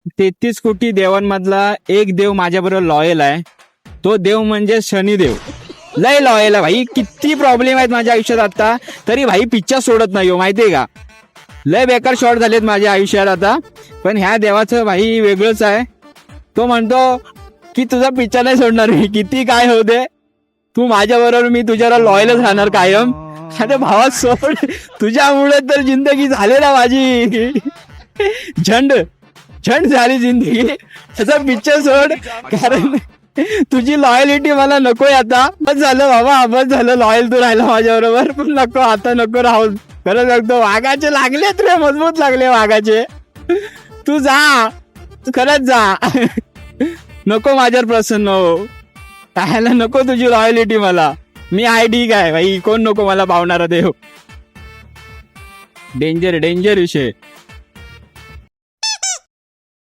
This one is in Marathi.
33 कोटी देवांमधला एक देव माझ्याबरोबर लॉयल आहे. तो देव म्हणजे शनिदेव. लय लॉयल आहे भाई. किती प्रॉब्लेम आहेत माझ्या आयुष्यात आता, तरी भाई पिक्चर सोडत नाही हो, माहितीये का. लय बेकार शॉट झालेत माझ्या आयुष्यात आता. पण ह्या देवाचं भाई वेगळंच आहे. तो म्हणतो की तुझा पिक्चर नाही सोडणार मी, किती काय होऊ दे, तू माझ्या बरोबर, मी तुझ्याला लॉयलच राहणार कायम. अरे भावा सोड, तुझ्यामुळे तर जिंदगी झाली ना माझी. झंड झंड झाली जिंदगी. त्याचा पिक्चर सोड, कारण तुझी लॉयलिटी मला नकोय आता. बस झालं बाबा, बस झालं. लॉयल तू राहिला माझ्या बरोबर, पण नको आता, नको राहू. खरं सांगतो, वाघाचे लागलेत रे, मजबूत लागले वाघाचे. तू जा, तू खरंच जा. नको माझ्यावर प्रसन्न हो. राहायला नको तुझी लॉयलिटी मला. मी आहे ठीक आहे भाई, कोण नको मला पावणारा देव. डेंजर डेंजर विषय.